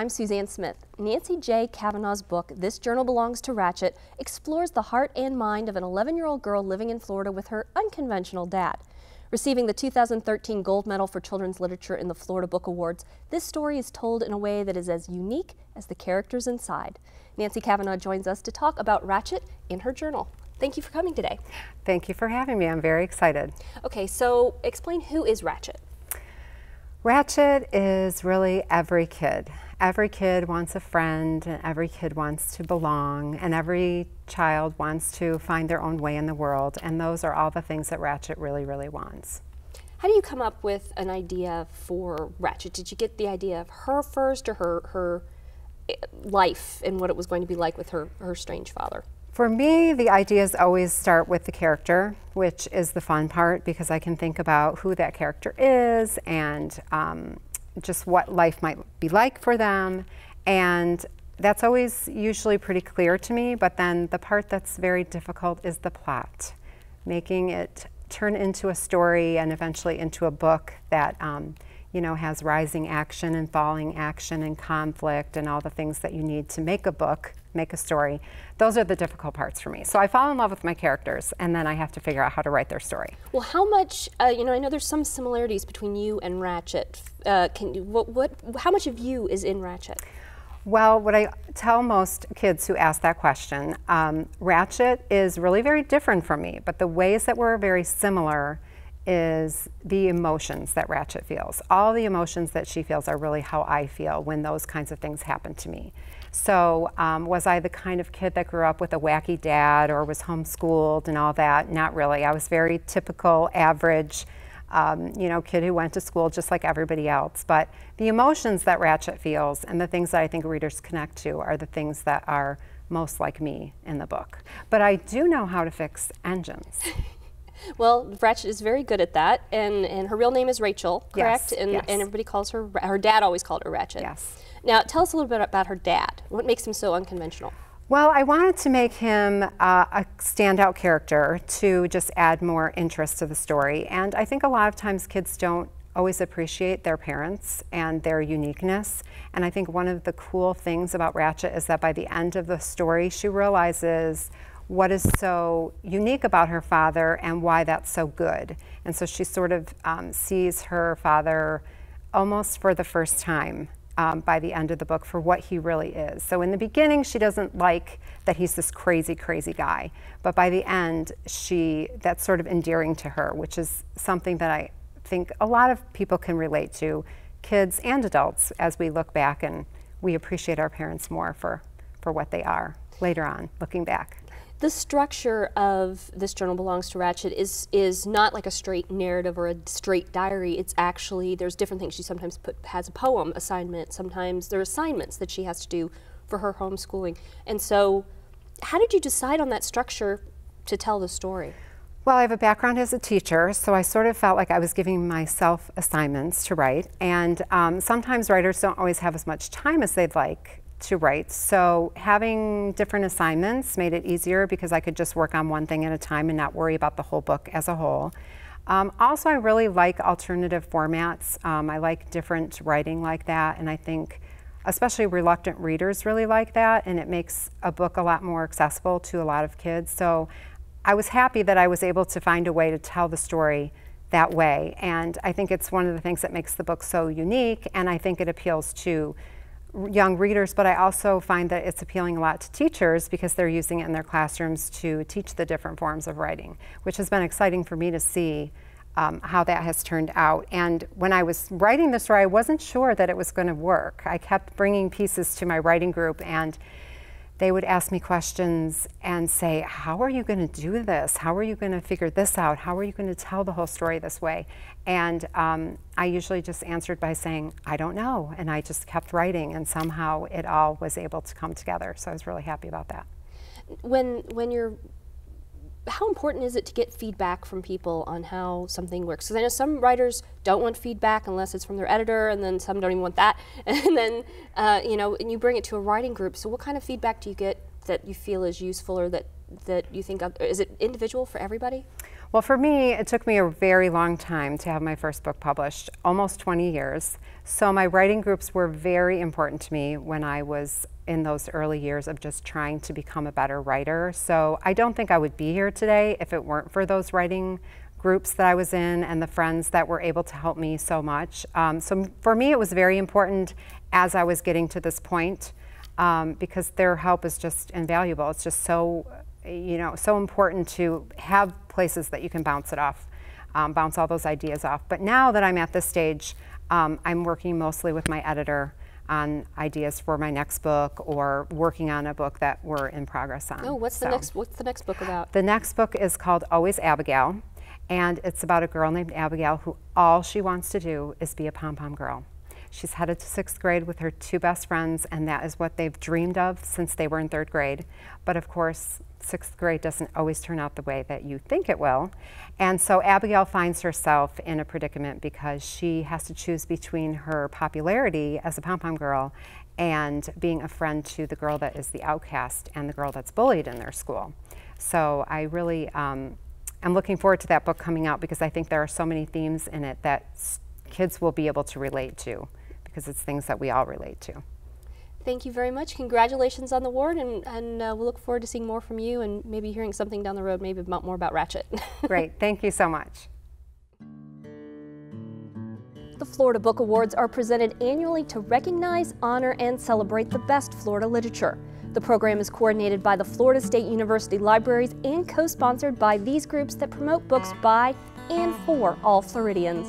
I'm Suzanne Smith. Nancy J. Cavanaugh's book, This Journal Belongs to Ratchet, explores the heart and mind of an 11-year-old girl living in Florida with her unconventional dad. Receiving the 2013 Gold Medal for Children's Literature in the Florida Book Awards, this story is told in a way that is as unique as the characters inside. Nancy Cavanaugh joins us to talk about Ratchet in her journal. Thank you for coming today. Thank you for having me. I'm very excited. Okay, so explain, who is Ratchet? Ratchet is really every kid. Every kid wants a friend, and every kid wants to belong, and every child wants to find their own way in the world, and those are all the things that Ratchet really, really wants. How do you come up with an idea for Ratchet? Did you get the idea of her first, or her life and what it was going to be like with her strange father? For me, the ideas always start with the character, which is the fun part, because I can think about who that character is and just what life might be like for them. And that's always usually pretty clear to me, but then the part that's very difficult is the plot. Making it turn into a story and eventually into a book that you know, has rising action and falling action and conflict and all the things that you need to make a book, make a story. Those are the difficult parts for me. So I fall in love with my characters, and then I have to figure out how to write their story. Well, how much, you know, I know there's some similarities between you and Ratchet. How much of you is in Ratchet? Well, what I tell most kids who ask that question, Ratchet is really very different from me, but the ways that we're very similar is the emotions that Ratchet feels. All the emotions that she feels are really how I feel when those kinds of things happen to me. So was I the kind of kid that grew up with a wacky dad or was homeschooled and all that? Not really. I was very typical, average, you know, kid who went to school just like everybody else. But the emotions that Ratchet feels and the things that I think readers connect to are the things that are most like me in the book. But I do know how to fix engines. Well, Ratchet is very good at that, and her real name is Rachel, correct? Yes, and, yes. and everybody calls her, her dad always called her Ratchet. Yes. Now, tell us a little bit about her dad. What makes him so unconventional? Well, I wanted to make him a standout character to just add more interest to the story, and I think a lot of times kids don't always appreciate their parents and their uniqueness, and I think one of the cool things about Ratchet is that by the end of the story, she realizes what is so unique about her father and why that's so good. And so she sort of sees her father almost for the first time by the end of the book for what he really is. So in the beginning, she doesn't like that he's this crazy, crazy guy. But by the end, that's sort of endearing to her, which is something that I think a lot of people can relate to, kids and adults, as we look back and we appreciate our parents more for what they are later on, looking back. The structure of This Journal Belongs to Ratchet is not like a straight narrative or a straight diary. It's actually, there's different things. She sometimes has a poem assignment. Sometimes there are assignments that she has to do for her homeschooling. And so how did you decide on that structure to tell the story? Well, I have a background as a teacher, so I sort of felt like I was giving myself assignments to write. And sometimes writers don't always have as much time as they'd like to write, so having different assignments made it easier because I could just work on one thing at a time and not worry about the whole book as a whole. Also, I really like alternative formats. I like different writing like that, and I think especially reluctant readers really like that, and it makes a book a lot more accessible to a lot of kids. So I was happy that I was able to find a way to tell the story that way, and I think it's one of the things that makes the book so unique, and I think it appeals to young readers, but I also find that it's appealing a lot to teachers because they're using it in their classrooms to teach the different forms of writing, which has been exciting for me to see how that has turned out. And when I was writing the story, I wasn't sure that it was going to work. I kept bringing pieces to my writing group, and they would ask me questions and say, how are you going to do this? How are you going to figure this out? How are you going to tell the whole story this way? And I usually just answered by saying, I don't know. And I just kept writing, and somehow it all was able to come together. So I was really happy about that. How important is it to get feedback from people on how something works? Because I know some writers don't want feedback unless it's from their editor, and then some don't even want that. And then, you know, and you bring it to a writing group. So what kind of feedback do you get that you feel is useful, or that you think of? Is it individual for everybody? Well, for me, it took me a very long time to have my first book published, almost 20 years. So my writing groups were very important to me when I was in those early years of just trying to become a better writer. So I don't think I would be here today if it weren't for those writing groups that I was in and the friends that were able to help me so much. So for me, it was very important as I was getting to this point because their help is just invaluable. It's just so, so important to have places that you can bounce it off, bounce all those ideas off. But now that I'm at this stage, I'm working mostly with my editor on ideas for my next book or working on a book that we're in progress on. Oh, what's the next book about? The next book is called Always Abigail, and it's about a girl named Abigail who all she wants to do is be a pom-pom girl. She's headed to 6th grade with her 2 best friends, and that is what they've dreamed of since they were in 3rd grade. But of course, 6th grade doesn't always turn out the way that you think it will. And so Abigail finds herself in a predicament because she has to choose between her popularity as a pom-pom girl and being a friend to the girl that is the outcast and the girl that's bullied in their school. So I really am looking forward to that book coming out because I think there are so many themes in it that kids will be able to relate to because it's things that we all relate to. Thank you very much. Congratulations on the award, and we'll look forward to seeing more from you and maybe hearing something down the road, maybe more about Ratchet. Great. Thank you so much. The Florida Book Awards are presented annually to recognize, honor, and celebrate the best Florida literature. The program is coordinated by the Florida State University Libraries and co-sponsored by these groups that promote books by and for all Floridians.